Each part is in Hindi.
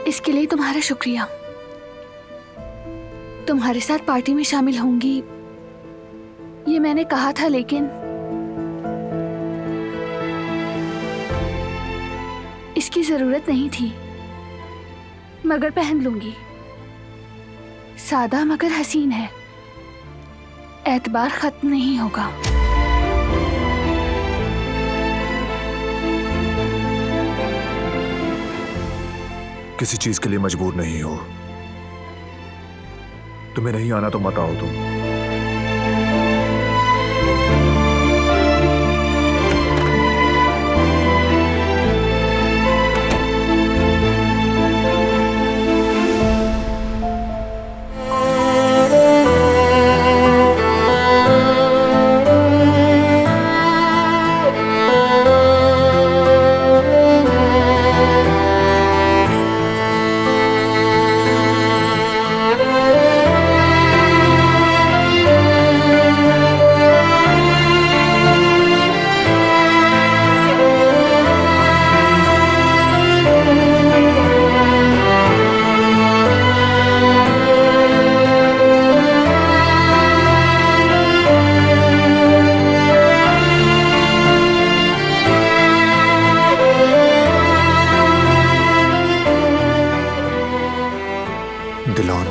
इसके लिए तुम्हारा शुक्रिया। तुम्हारे साथ पार्टी में शामिल होंगी ये मैंने कहा था, लेकिन इसकी जरूरत नहीं थी। मगर पहन लूंगी। सादा मगर हसीन है, एतबार खत्म नहीं होगा। किसी चीज के लिए मजबूर नहीं हो। तुम्हें नहीं आना तो मत आओ तुम। दिलॉन,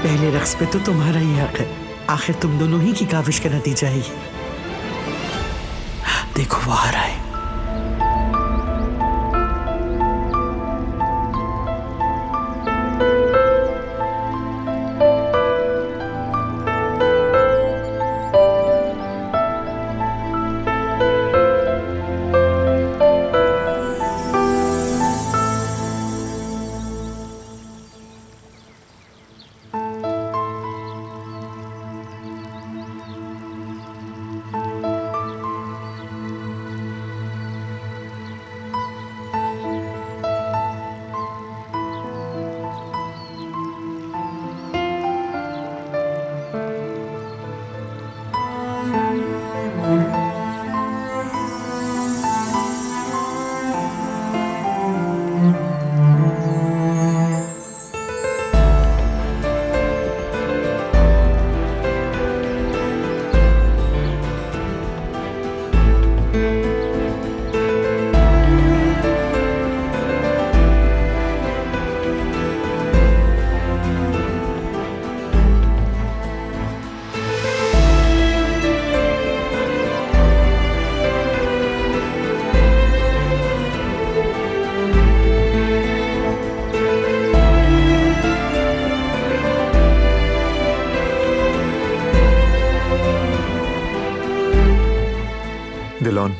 पहले रक्स पे तो तुम्हारा ही हक है। आखिर तुम दोनों ही की काविश का नतीजा है ये। देखो वो आ रहा है। दिलॉन,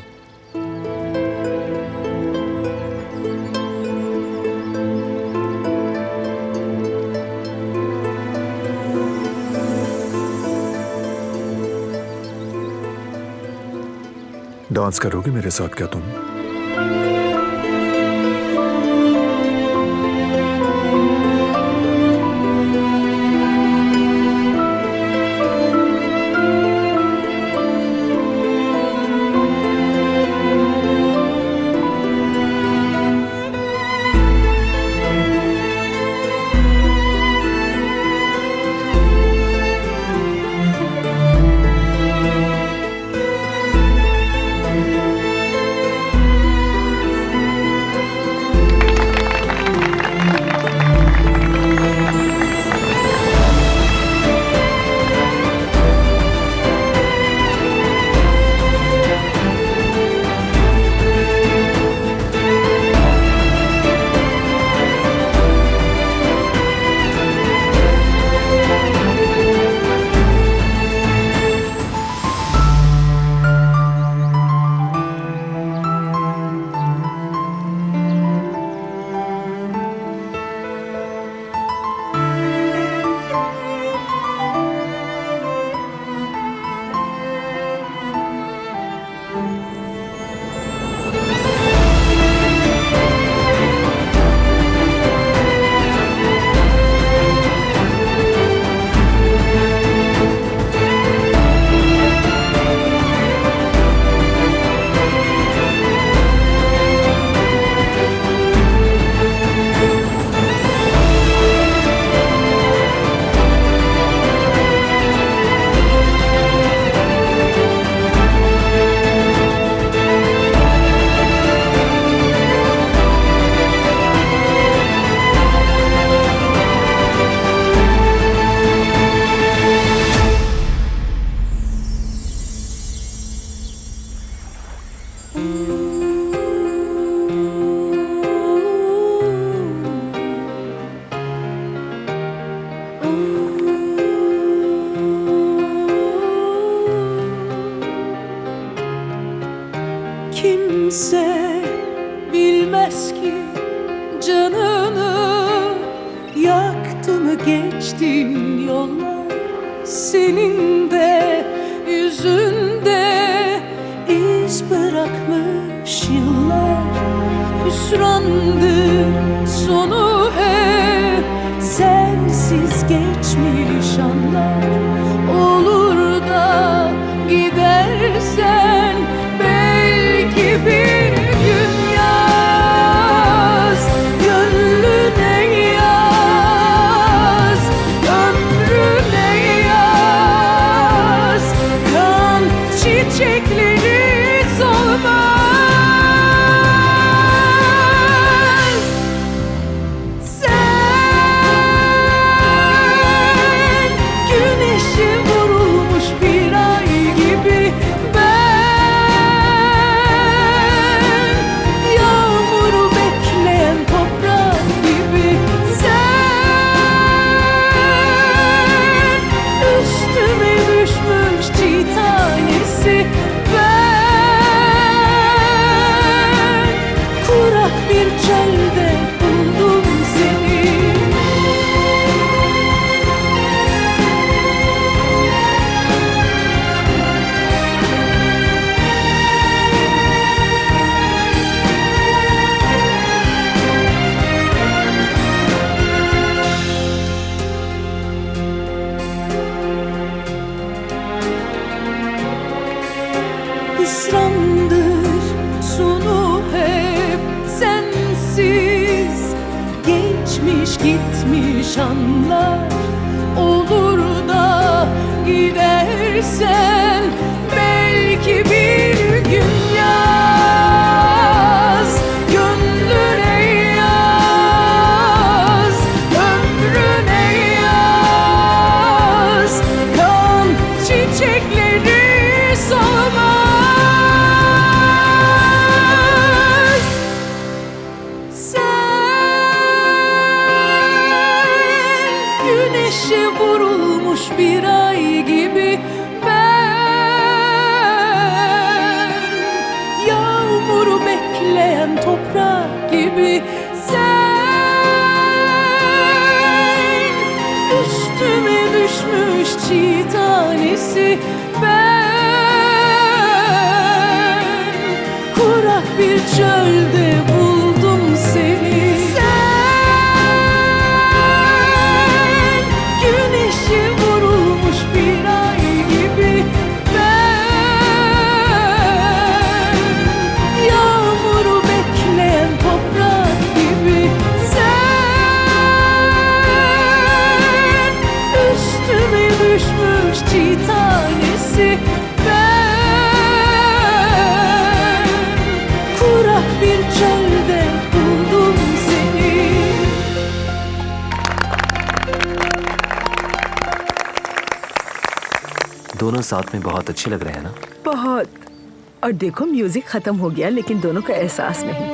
डांस करोगे मेरे साथ क्या तुम? Kimse bilmez ki canını yaktı mı geçtiğin yollar. Senin de yüzünde iz bırakmış yıllar. Hüsrandır sonu hep sensiz geçmiş anlar. Olur da gidersen belki bir gün yaz gönlüne, yaz ömrüne, yaz kan çiçekleri solmaz. Sen güneşe vurulmuş bir ay gibi, yağmuru bekleyen toprak gibi. Sen üstüme düşmüş çiğ tanesi, ben kurak bir çölde buldum seni. Hüsrandır sonu hep sensiz geçmiş gitmiş anlar. Olur da gidersen belki bir gün yaz gönlüne, yaz ömrüne, yaz kan çiçekleri solmaz. Güneşe vurulmuş bir ay gibi, ben yağmuru bekleyen toprak gibi. Sen üstüme düşmüş çiğ tanesi, ben kurak bir çölde buldum seni. Güneşe vurulmuş bir ay gibi, ben yağmuru bekleyen toprak gibi. Sen üstüme düşmüş çiğ tanesi, ben kurak bir çölde buldum seni. दोनों साथ में बहुत अच्छे लग रहे हैं ना। बहुत। और देखो म्यूजिक खत्म हो गया लेकिन दोनों का एहसास नहीं।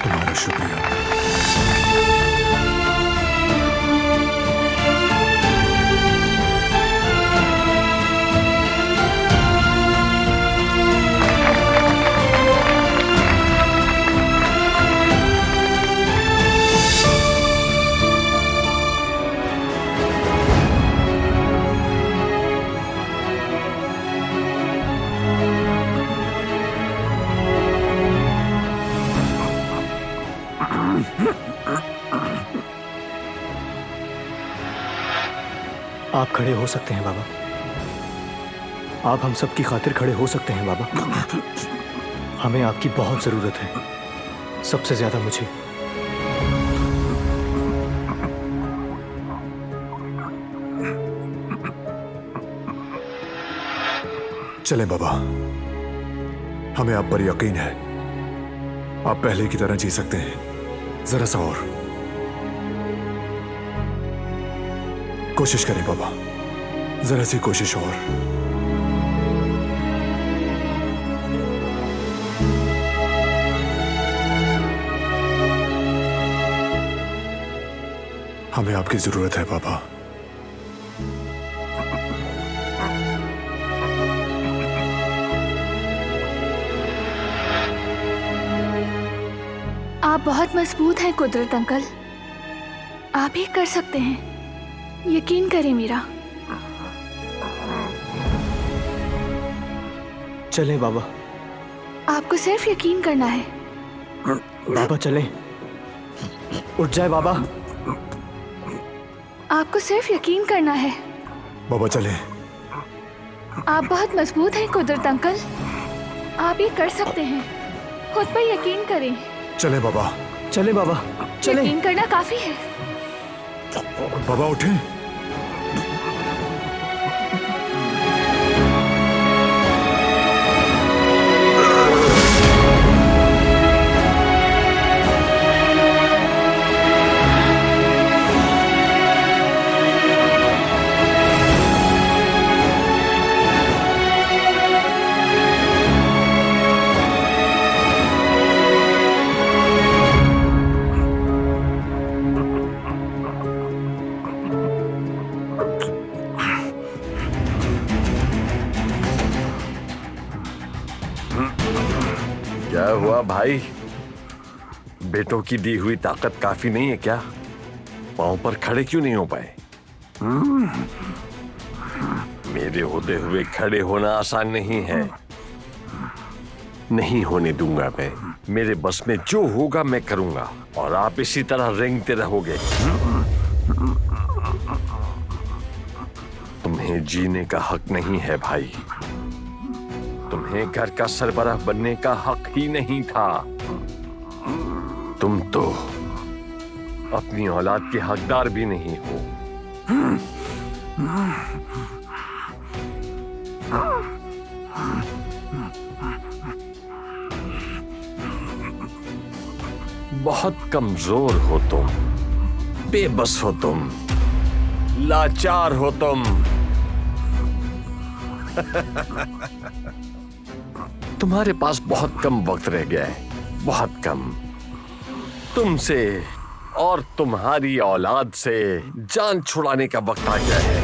तुम्हारा शुक्रिया। आप खड़े हो सकते हैं बाबा। आप हम सब की खातिर खड़े हो सकते हैं बाबा। हमें आपकी बहुत जरूरत है, सबसे ज्यादा मुझे। चलें बाबा, हमें आप पर यकीन है। आप पहले की तरह जी सकते हैं। जरा सा और कोशिश करें बाबा, जरा सी कोशिश और। हमें आपकी जरूरत है बाबा। आप बहुत मजबूत हैं कुदरत अंकल, आप ही कर सकते हैं, यकीन करें मेरा। चलें बाबा। आपको सिर्फ यकीन करना है। बाबा चलें, उठ जाए बाबा। आपको सिर्फ यकीन करना है। बाबा चलें। आप बहुत मजबूत हैं कुदरत अंकल, आप ये कर सकते हैं, खुद पर यकीन करें। चलें बाबा। चलें बाबा, चलें। यकीन करना काफी है। बाबा उठें। क्या हुआ भाई? बेटों की दी हुई ताकत काफी नहीं है क्या? पांव पर खड़े क्यों नहीं हो पाए? मेरे होते हुए खड़े होना आसान नहीं है। नहीं होने दूंगा मैं। मेरे बस में जो होगा मैं करूंगा और आप इसी तरह रेंगते रहोगे। तुम्हें जीने का हक नहीं है भाई। तुम्हें घर का सरबराह बनने का हक ही नहीं था। तुम तो अपनी औलाद के हकदार भी नहीं हो। बहुत कमजोर हो तुम, बेबस हो तुम, लाचार हो तुम। तुम्हारे पास बहुत कम वक्त रह गया है, बहुत कम। तुमसे और तुम्हारी औलाद से जान छुड़ाने का वक्त आ गया है।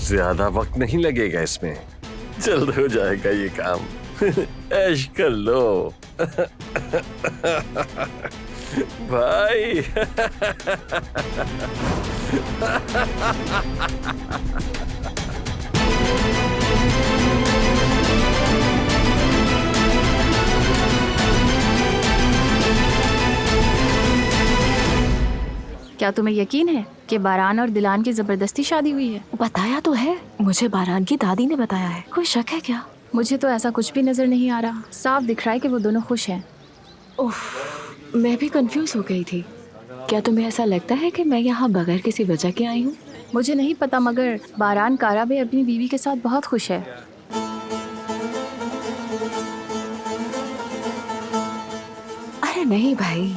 ज्यादा वक्त नहीं लगेगा इसमें, जल्द हो जाएगा ये काम। ऐश कर लो भाई। क्या तुम्हें यकीन है कि बारान और दिलान की जबरदस्ती शादी हुई है? बताया तो है, मुझे बारान की दादी ने बताया है। कोई शक है क्या? मुझे तो ऐसा कुछ भी नजर नहीं आ रहा। साफ दिख रहा है कि वो दोनों खुश हैं। उफ, मैं भी कंफ्यूज हो गई थी। क्या तुम्हें ऐसा लगता है कि मैं यहाँ बगैर किसी वजह के आई हूँ? मुझे नहीं पता, मगर बारान काराबे अपनी बीवी के साथ बहुत खुश है। अरे नहीं भाई,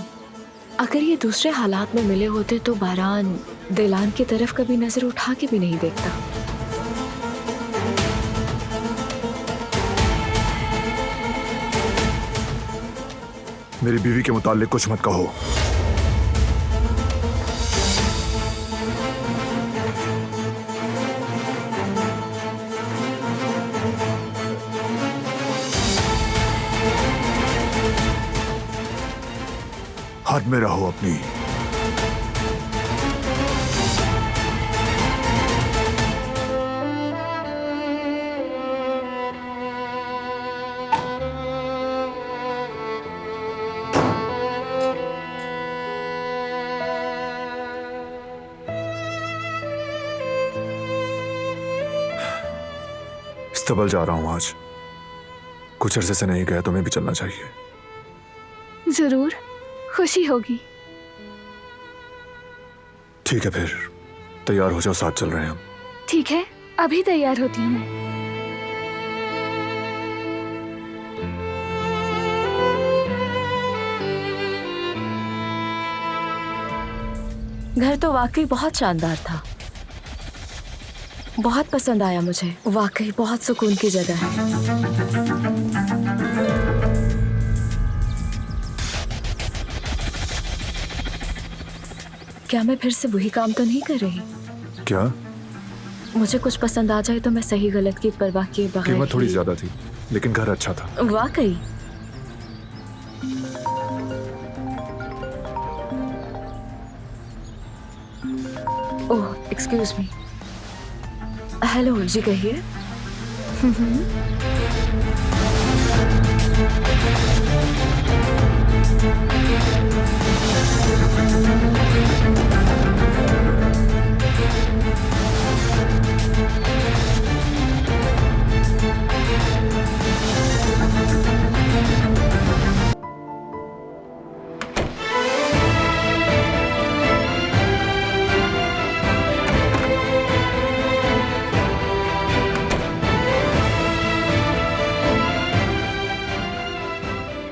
अगर ये दूसरे हालात में मिले होते तो बारान दिलान की तरफ कभी नजर उठा के भी नहीं देखता। मेरी बीवी के मुताल्लिक कुछ मत कहो। हाथ में रहो अपनी। इस्तबल जा रहा हूं आज। कुछ अरसे से नहीं गया, तुम्हें भी चलना चाहिए। जरूर, खुशी होगी। ठीक है, फिर तैयार हो जाओ, साथ चल रहे हैं हम। ठीक है, अभी तैयार होती हूँ मैं। घर तो वाकई बहुत शानदार था, बहुत पसंद आया मुझे। वाकई बहुत सुकून की जगह है। क्या मैं फिर से वही काम तो नहीं कर रही? क्या? मुझे कुछ पसंद आ जाए तो मैं सही गलत की परवाह किए बगैर कीमत थोड़ी ज्यादा थी, लेकिन घर अच्छा था। वाकई। ओह, एक्सक्यूज मी। हेलो जी, कहिए।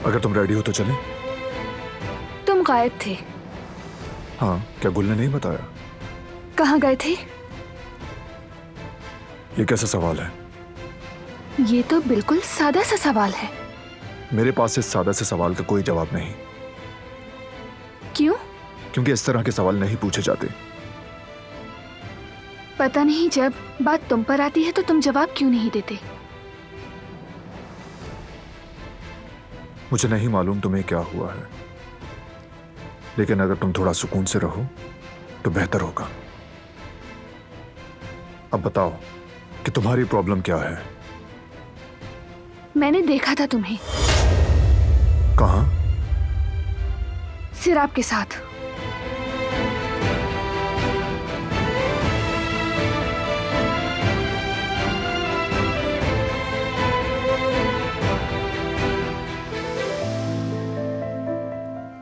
अगर तुम रेडी हो तो चलें? तुम गायब थे। हाँ, क्या गुल ने नहीं बताया? कहाँ गए थे? ये कैसा सवाल है? ये तो बिल्कुल सादा सा सवाल है। मेरे पास इस सादा से सवाल का कोई जवाब नहीं। क्यों? क्योंकि इस तरह के सवाल नहीं पूछे जाते। पता नहीं, जब बात तुम पर आती है तो तुम जवाब क्यों नहीं देते? मुझे नहीं मालूम तुम्हें क्या हुआ है, लेकिन अगर तुम थोड़ा सुकून से रहो तो बेहतर होगा। अब बताओ कि तुम्हारी प्रॉब्लम क्या है? मैंने देखा था तुम्हें। कहाँ? सिराब के साथ।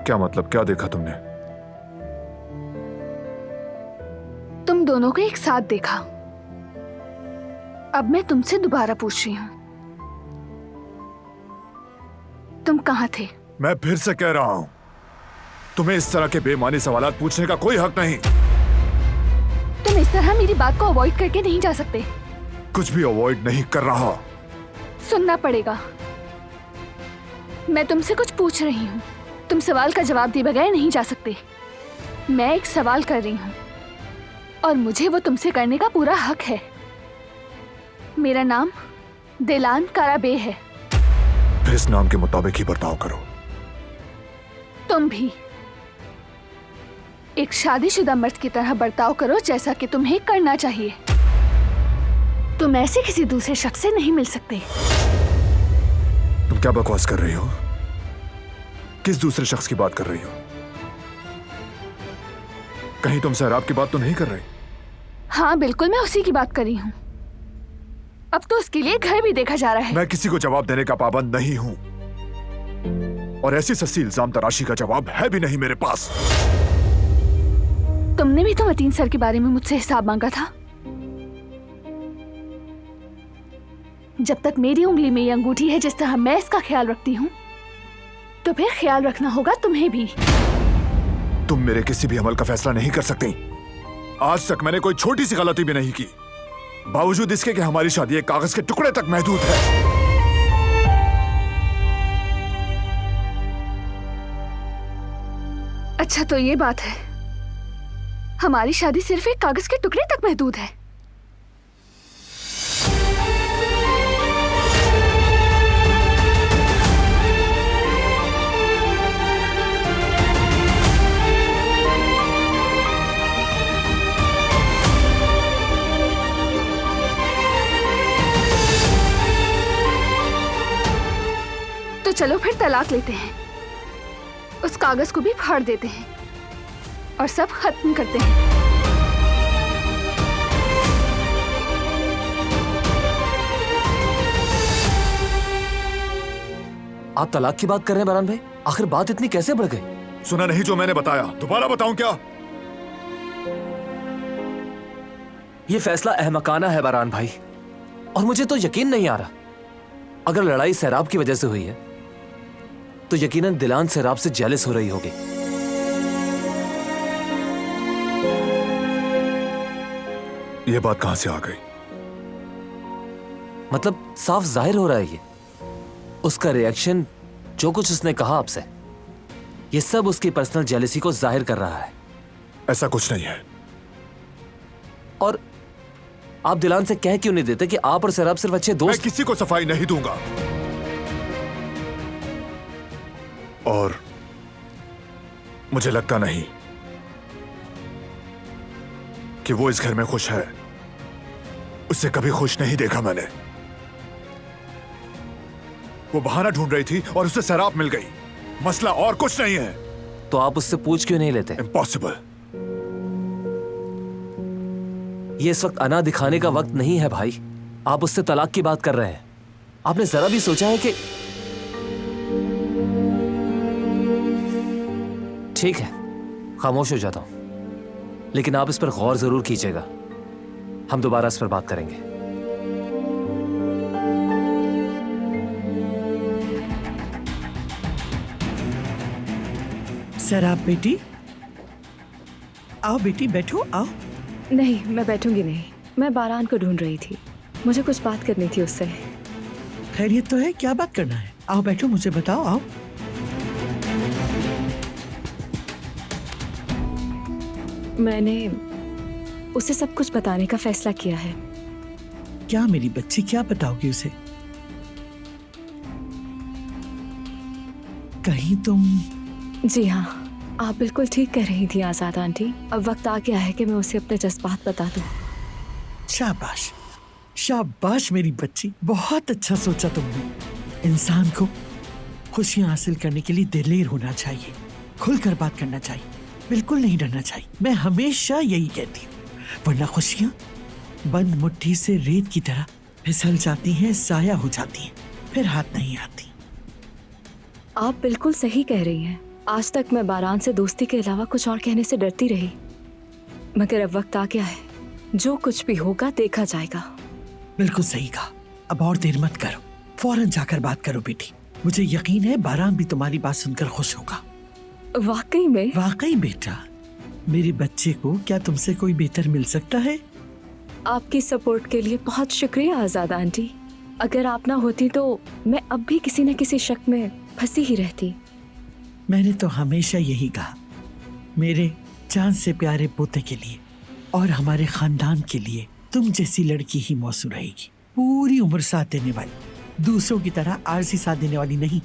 क्या मतलब? क्या देखा तुमने? तुम दोनों को एक साथ देखा। अब मैं तुमसे दोबारा पूछ रही हूं, तुम कहाँ थे? मैं फिर से कह रहा हूं, तुम्हें इस तरह के बेमानी सवालात पूछने का कोई हक नहीं। तुम इस तरह मेरी बात को अवॉइड करके नहीं जा सकते। कुछ भी अवॉइड नहीं कर रहा। सुनना पड़ेगा। मैं तुमसे कुछ पूछ रही हूँ, तुम सवाल का जवाब दिए बगैर नहीं जा सकते। मैं एक सवाल कर रही हूँ और मुझे वो तुमसे करने का पूरा हक है। मेरा नाम दिलान काराबे है। फिर इस नाम के मुताबिक ही बर्ताव करो। तुम भी एक शादीशुदा मर्द की तरह बर्ताव करो, जैसा कि तुम्हें करना चाहिए। तुम ऐसे किसी दूसरे शख्स से नहीं मिल सकते। तुम क्या बकवास कर रही हो? किस दूसरे शख्स की बात कर रही हो? कहीं तुम सहराब की बात तो नहीं कर रही? हाँ बिल्कुल, मैं उसी की बात कर रही हूँ। अब तो उसके लिए घर भी देखा जा रहा है। मैं किसी को जवाब देने का पाबंद नहीं हूं, और ऐसी सस्ती इल्जाम तराशी का जवाब है भी नहीं मेरे पास। तुमने भी तो मतीन सर के बारे में मुझसे हिसाब मांगा था। जब तक मेरी उंगली में ये अंगूठी है, जिस तरह मैं इसका ख्याल रखती हूँ, तो फिर ख्याल रखना होगा तुम्हें भी। तुम मेरे किसी भी अमल का फैसला नहीं कर सकती। आज तक मैंने कोई छोटी सी गलती भी नहीं की, बावजूद इसके कि हमारी शादी एक कागज के टुकड़े तक महदूद है। अच्छा तो ये बात है, हमारी शादी सिर्फ एक कागज के टुकड़े तक महदूद है। तो चलो फिर तलाक लेते हैं, उस कागज को भी फाड़ देते हैं और सब खत्म करते हैं। आप तलाक की बात कर रहे हैं बारान भाई? आखिर बात इतनी कैसे बढ़ गई? सुना नहीं जो मैंने बताया? दोबारा बताऊं क्या? ये फैसला अहमकाना है बारान भाई, और मुझे तो यकीन नहीं आ रहा। अगर लड़ाई सैराब की वजह से हुई है तो यकीनन दिलान सैराब से जेलस हो रही होगी। ये बात कहां से आ गई? मतलब साफ जाहिर हो रहा है ये उसका रिएक्शन, जो कुछ उसने कहा आपसे, ये सब उसकी पर्सनल जेलसी को जाहिर कर रहा है। ऐसा कुछ नहीं है। और आप दिलान से कह क्यों नहीं देते कि आप और सैराब सिर्फ अच्छे मैं दोस्त? किसी को सफाई नहीं दूंगा, और मुझे लगता नहीं कि वो इस घर में खुश है। उससे कभी खुश नहीं देखा मैंने। वो बहाना ढूंढ रही थी और उसे शराब मिल गई। मसला और कुछ नहीं है। तो आप उससे पूछ क्यों नहीं लेते? इम्पॉसिबल। ये इस वक्त अना दिखाने का वक्त नहीं है भाई। आप उससे तलाक की बात कर रहे हैं। आपने जरा भी सोचा है कि... ठीक है, खामोश हो जाता हूं, लेकिन आप इस पर गौर जरूर कीजिएगा। हम दोबारा इस पर बात करेंगे। सैराब बेटी, आओ बेटी, बैठो, आओ। नहीं, मैं बैठूंगी नहीं। मैं बारान को ढूंढ रही थी, मुझे कुछ बात करनी थी उससे। खैरियत तो है? क्या बात करना है? आओ बैठो, मुझे बताओ, आओ। मैंने उसे सब कुछ बताने का फैसला किया है। क्या मेरी बच्ची, क्या बताओगी उसे? कहीं तुम... जी हाँ, आप बिल्कुल ठीक कह रही थी आजाद आंटी। अब वक्त आ गया है कि मैं उसे अपने जज्बात बता दूं। शाबाश, शाबाश मेरी बच्ची, बहुत अच्छा सोचा तुमने। इंसान को खुशियां हासिल करने के लिए दिलेर होना चाहिए, खुलकर बात करना चाहिए, बिल्कुल नहीं डरना चाहिए। मैं हमेशा यही कहती हूँ, वरना खुशियां बंद मुट्ठी से रेत की तरह फिसल जाती हैं, साया हो जाती हैं, फिर हाथ नहीं आती। आप बिल्कुल सही कह रही हैं। आज तक मैं बारान से दोस्ती के अलावा कुछ और कहने से डरती रही, मगर अब वक्त आ गया है। जो कुछ भी होगा देखा जाएगा। बिल्कुल सही कहा। अब और देर मत करो, फौरन जाकर बात करो बेटी। मुझे यकीन है बारान भी तुम्हारी बात सुनकर खुश होगा। वाकई में? वाकई बेटा, मेरे बच्चे को क्या तुमसे कोई बेहतर मिल सकता है? आपकी सपोर्ट के लिए बहुत शुक्रिया आजाद आंटी। अगर आप ना होती तो मैं अब भी किसी न किसी शक में फंसी ही रहती। मैंने तो हमेशा यही कहा, मेरे चांद से प्यारे पोते के लिए और हमारे खानदान के लिए तुम जैसी लड़की ही मौसू रहेगी। पूरी उम्र साथ देने वाली, दूसरों की तरह आरजी साथ देने वाली नहीं।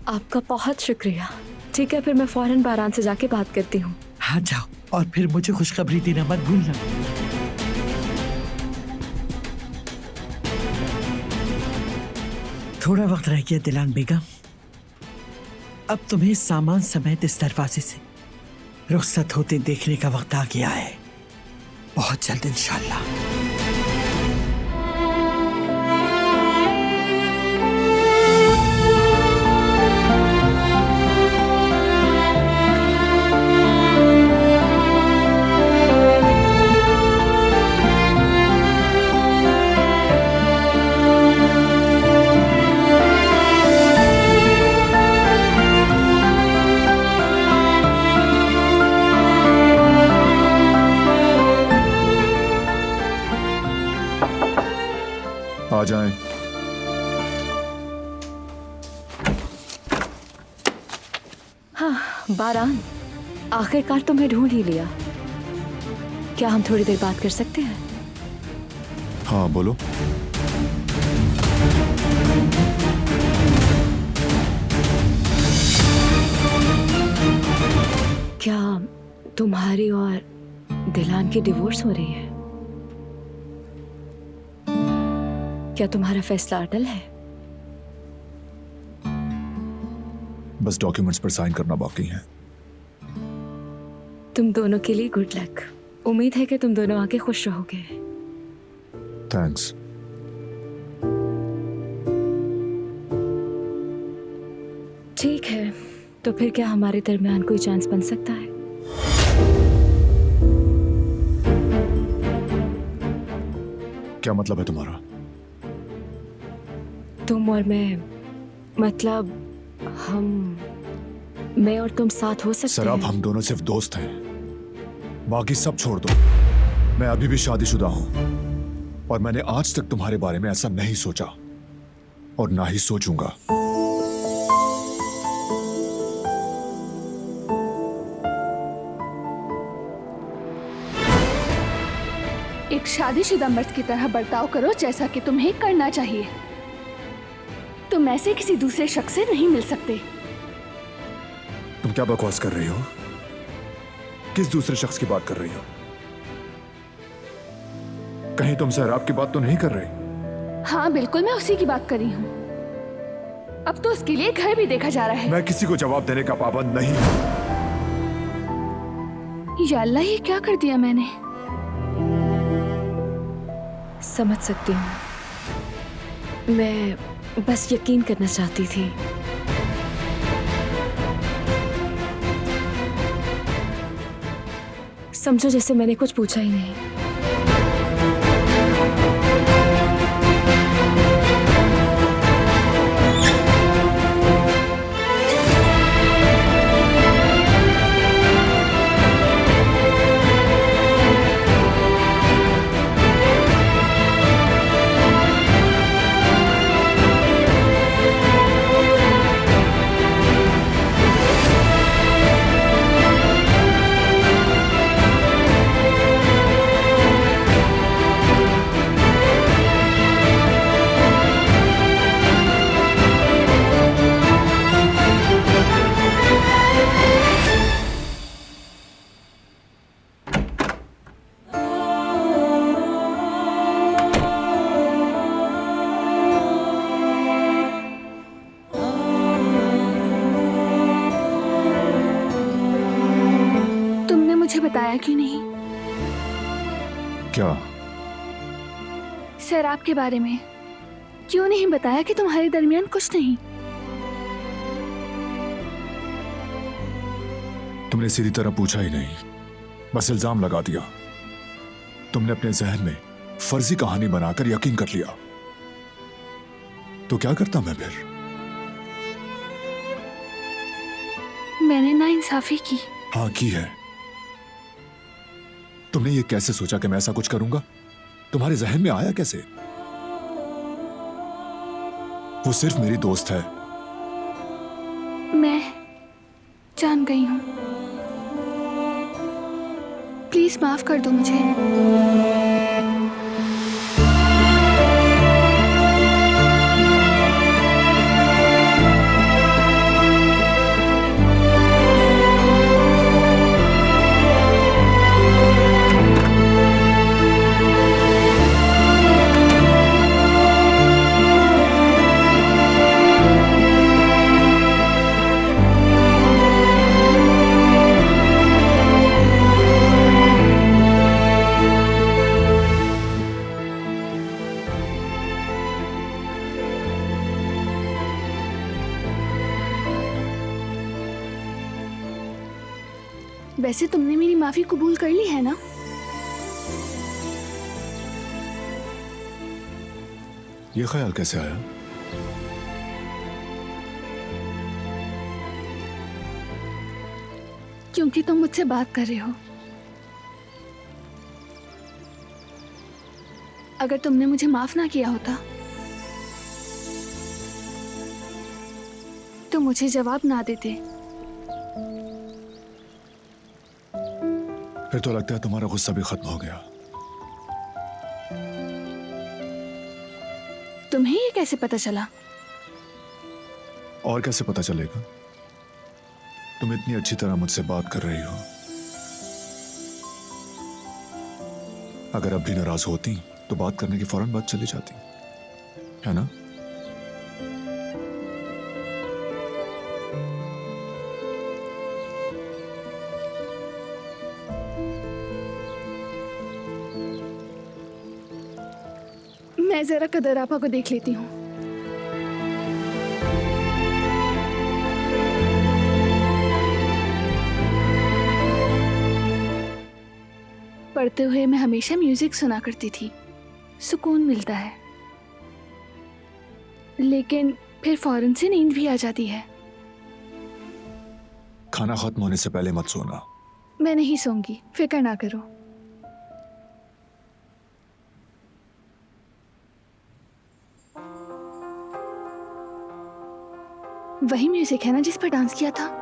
आपका बहुत शुक्रिया। ठीक है, फिर मैं फौरन बारान से जाके बात करती हूँ। हाँ जाओ, और फिर मुझे खुशखबरी देना मत भूलना। थोड़ा वक्त रह गया दिलान बेगम। अब तुम्हें सामान समेत इस दरवाजे से रुखसत होते देखने का वक्त आ गया है, बहुत जल्द इंशाल्लाह। आ जाएं। हाँ बारान, आखिरकार तुम्हें ढूंढ ही लिया। क्या हम थोड़ी देर बात कर सकते हैं? हाँ बोलो। क्या तुम्हारी और दिलान की डिवोर्स हो रही है? क्या तुम्हारा फैसला अटल है? बस डॉक्यूमेंट्स पर साइन करना बाकी है। तुम दोनों के लिए गुड लक। उम्मीद है कि तुम दोनों आगे खुश रहोगे। थैंक्स। ठीक है, तो फिर क्या हमारे दरमियान कोई चांस बन सकता है? क्या मतलब है तुम्हारा? तुम और मैं, मतलब मैं और तुम साथ हो सकते सराब, हैं? हम दोनों सिर्फ दोस्त हैं, बाकी सब छोड़ दो। मैं अभी भी शादीशुदा हूं और मैंने आज तक तुम्हारे बारे में ऐसा नहीं सोचा और ना ही सोचूंगा। एक शादीशुदा मर्द की तरह बर्ताव करो जैसा कि तुम्हें करना चाहिए। तुम ऐसे किसी दूसरे शख्स से नहीं मिल सकते। तुम क्या बकवास कर रही हो? किस दूसरे शख्स की बात कर रही हो? कहीं तुम सहराब की बात तो नहीं कर रही? हाँ बिल्कुल, मैं उसी की बात कर रही हूँ। अब तो उसके लिए घर भी देखा जा रहा है। मैं किसी को जवाब देने का पाबंद नहीं हूं। या अल्लाह, ये क्या कर दिया मैंने? समझ सकती हूँ, मैं बस यकीन करना चाहती थी। समझो जैसे मैंने कुछ पूछा ही नहीं। मुझे बताया क्यों नहीं? क्या? शराब के बारे में क्यों नहीं बताया कि तुम्हारे दरमियान कुछ नहीं? तुमने सीधी तरह पूछा ही नहीं, बस इल्जाम लगा दिया। तुमने अपने जहन में फर्जी कहानी बनाकर यकीन कर लिया। तो क्या करता मैं फिर? मैंने नाइंसाफी की। हाँ की है। तुमने ये कैसे सोचा कि मैं ऐसा कुछ करूंगा? तुम्हारे जहन में आया कैसे? वो सिर्फ मेरी दोस्त है। मैं जान गई हूं। प्लीज माफ कर दो मुझे। वैसे तुमने मेरी माफी कबूल कर ली है ना? ये ख्याल कैसे आया? क्योंकि तुम मुझसे बात कर रहे हो। अगर तुमने मुझे माफ ना किया होता तो मुझे जवाब ना देते। फिर तो लगता है तुम्हारा गुस्सा भी खत्म हो गया। तुम्हें ये कैसे पता चला? और कैसे पता चलेगा? तुम इतनी अच्छी तरह मुझसे बात कर रही हो। अगर अब भी नाराज होती तो बात करने की फौरन बात चली जाती, है ना? मैं जरा कदर आपा को देख लेती हूँ। पढ़ते हुए मैं हमेशा म्यूजिक सुना करती थी, सुकून मिलता है, लेकिन फिर फौरन से नींद भी आ जाती है। खाना खत्म होने से पहले मत सोना। मैं नहीं सोऊंगी, फिक्र ना करो। वही म्यूजिक है ना जिस पर डांस किया था?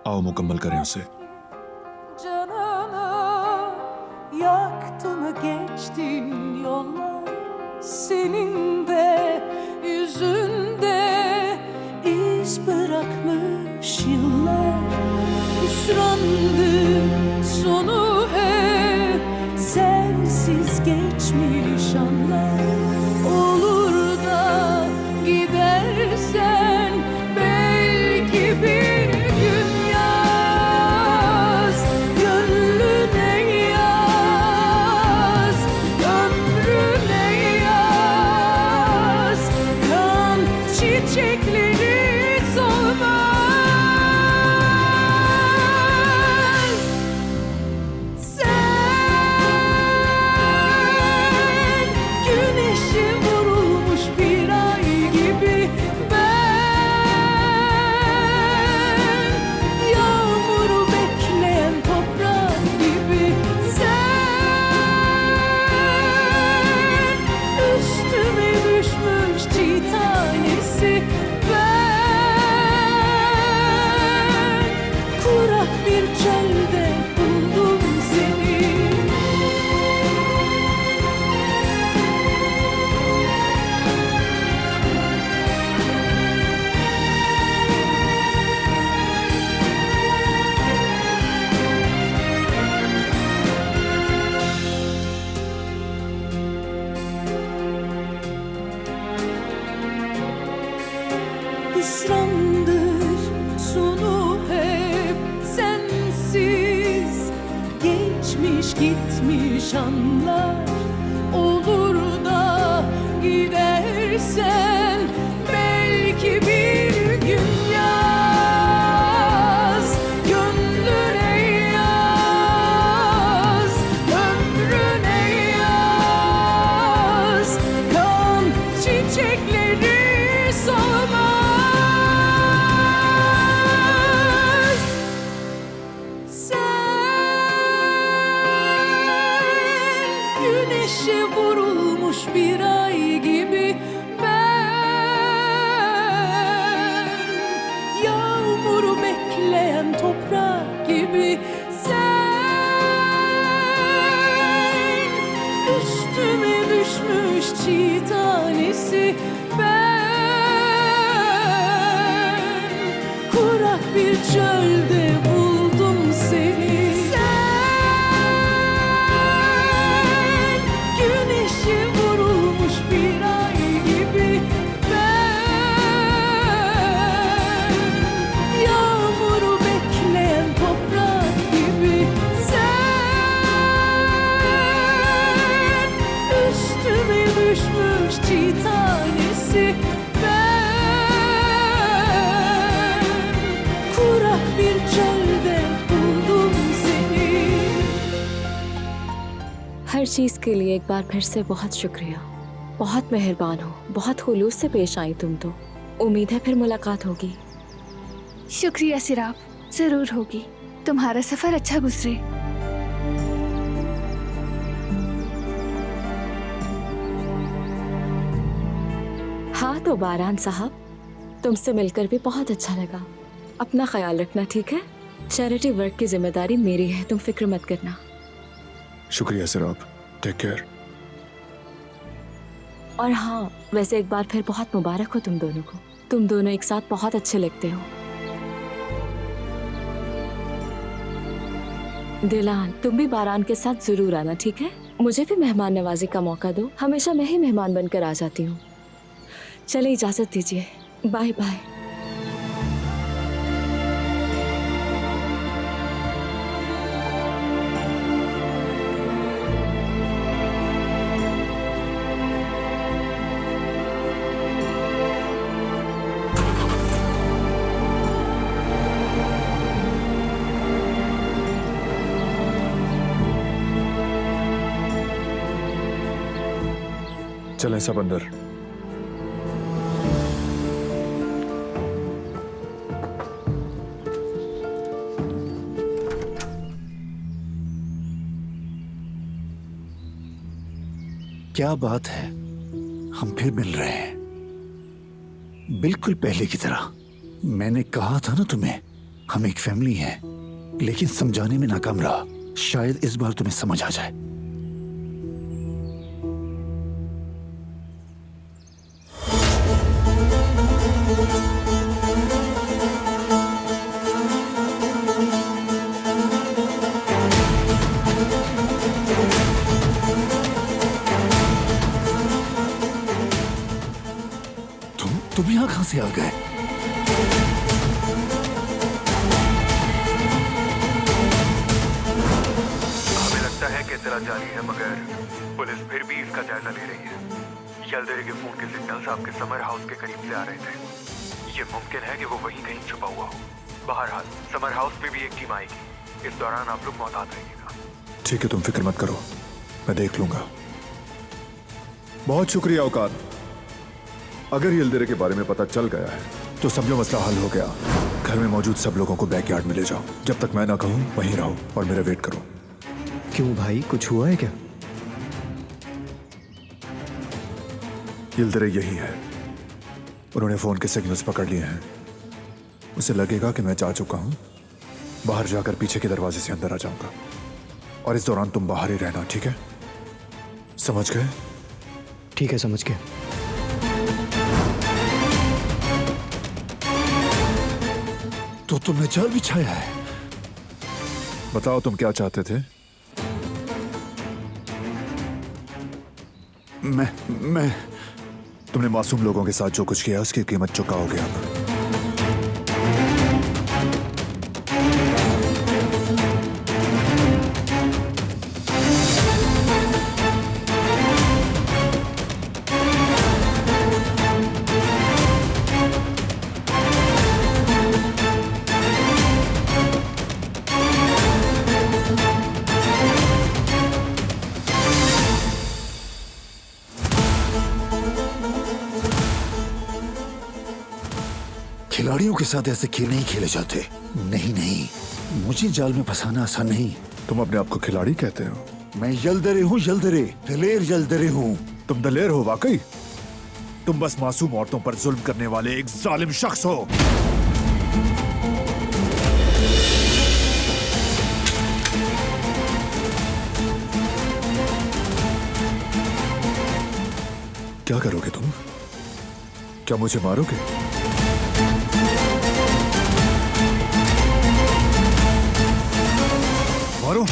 आओ मुकम्मल करें उसे। Canını yaktı mı geçtin yollar, senin de yüzünde iz bırakmış yıllar. Hüsrandı sonu hep sensiz geçmiş anlar. Olur da gidersen belki bir gün yaz, gönlüne yaz, ömrüne yaz. Kan çiçekleri solmaz. Güneşe vurulmuş bir ay gibi ben, yağmuru bekleyen toprak gibi sen, üstüme düşmüş çiğ tanesi ben, kurak bir çölde buldum seni. Hüsrandır sonu hep sensiz, geçmiş gitmiş anlar. Olur da gidersen belki bir gün yaz, gönlüne yaz, ömrüne yaz. Kan çiçekleri solmaz. Güneşe vurulmuş bir ay gibi ben, yağmuru bekleyen toprak gibi sen, üstüme düşmüş çiğ tanesi ben, kurak bir çölde buldum seni. Güneşe vurulmuş bir ay gibi ben, yağmuru bekleyen toprak gibi sen, üstüme düşmüş çiğ tanesi ben, kurak bir çölde buldum seni. हर चीज़ के लिए एक बार फिर से बहुत शुक्रिया। बहुत मेहरबान हो, बहुत खुलूस से पेश आई तुम तो। उम्मीद है फिर मुलाकात होगी। शुक्रिया सिराब, जरूर होगी। तुम्हारा सफर अच्छा गुजरे। हाँ तो बारान साहब, तुमसे मिलकर भी बहुत अच्छा लगा। अपना ख्याल रखना, ठीक है? चैरिटी वर्क की जिम्मेदारी मेरी है, तुम फिक्र मत करना। शुक्रिया सिराब, टेक केयर। और हाँ, वैसे एक बार फिर बहुत मुबारक हो तुम दोनों को। तुम दोनों एक साथ बहुत अच्छे लगते हो। दिलान, तुम भी बारान के साथ जरूर आना, ठीक है? मुझे भी मेहमान नवाजी का मौका दो। हमेशा मैं ही मेहमान बनकर आ जाती हूँ। चले इजाजत दीजिए, बाय बाय। चलें सब अंदर। क्या बात है, हम फिर मिल रहे हैं बिल्कुल पहले की तरह। मैंने कहा था ना तुम्हें, हम एक फैमिली हैं, लेकिन समझाने में नाकाम रहा। शायद इस बार तुम्हें समझ आ जाए। तुम यहां कहां से आ गए? हमें लगता है कि इत्तला जारी है, मगर पुलिस फिर भी इसका जायजा ले रही है। यल्दरे के फोन के सिग्नल्स आपके समर हाउस के करीब से आ रहे थे। ये मुमकिन है कि वो वहीं कहीं छुपा हुआ हो। बहरहाल समर हाउस में भी एक टीम आएगी। इस दौरान आप लोग मोहतात रहिएगा। ठीक है, तुम फिक्र मत करो, मैं देख लूंगा। बहुत शुक्रिया औकात। अगर यल्दरे के बारे में पता चल गया है तो समझो मसला हल हो गया। घर में मौजूद सब लोगों को बैकयार्ड में ले जाओ। जब तक मैं ना कहूं वहीं रहो और मेरा वेट करो। क्यों भाई, कुछ हुआ है क्या? यल्दरे यही है। उन्होंने फोन के सिग्नल्स पकड़ लिए हैं। उसे लगेगा कि मैं जा चुका हूं। बाहर जाकर पीछे के दरवाजे से अंदर आ जाऊंगा और इस दौरान तुम बाहर ही रहना, ठीक है? समझ गए? ठीक है, समझ गए। तो तुमने जाल बिछाया है? बताओ तुम क्या चाहते थे? मैं तुमने मासूम लोगों के साथ जो कुछ किया उसकी कीमत चुकाओगे अब। खिलाड़ियों के साथ ऐसे खेल नहीं खेले जाते। नहीं नहीं, मुझे जाल में फंसाना आसान नहीं। तुम अपने आप को खिलाड़ी कहते हो? मैं यल्दरे हूँ, यल्दरे, दलेर यल्दरे हूँ। तुम दलेर हो वाकई? तुम बस मासूम औरतों पर जुल्म करने वाले एक जालिम शख्स हो। क्या करोगे तुम? क्या मुझे मारोगे? मारो।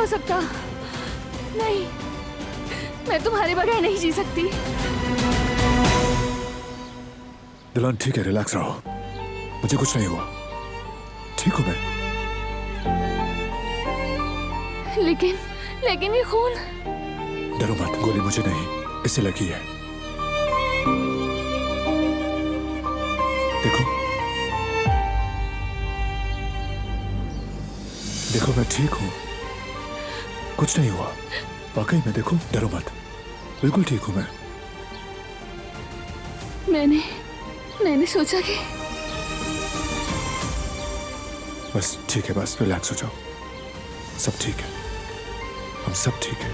हो सकता। नहीं, मैं तुम्हारे बगैर नहीं जी सकती। दिलान ठीक है, रिलैक्स रहो, मुझे कुछ नहीं हुआ, ठीक हूं मैं। लेकिन ये खून। डरो मत, गोली मुझे नहीं, इससे लगी है। देखो मैं ठीक हूं, कुछ नहीं हुआ, वाकई में। देखो, डरो मत, बिल्कुल ठीक हूं मैं। मैंने सोचा कि बस ठीक है, बस रिलैक्स हो जाओ, सब ठीक है, हम सब ठीक है।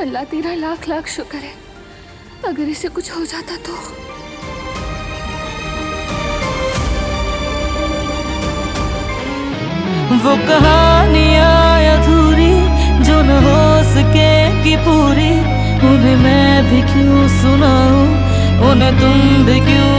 अल्लाह तेरा लाख लाख शुक्र है, अगर इसे कुछ हो जाता तो। वो कहानियाँ अधूरी जो न हो सके कि पूरी, उन्हें मैं भी क्यों सुनाऊं, उन्हें तुम भी क्यों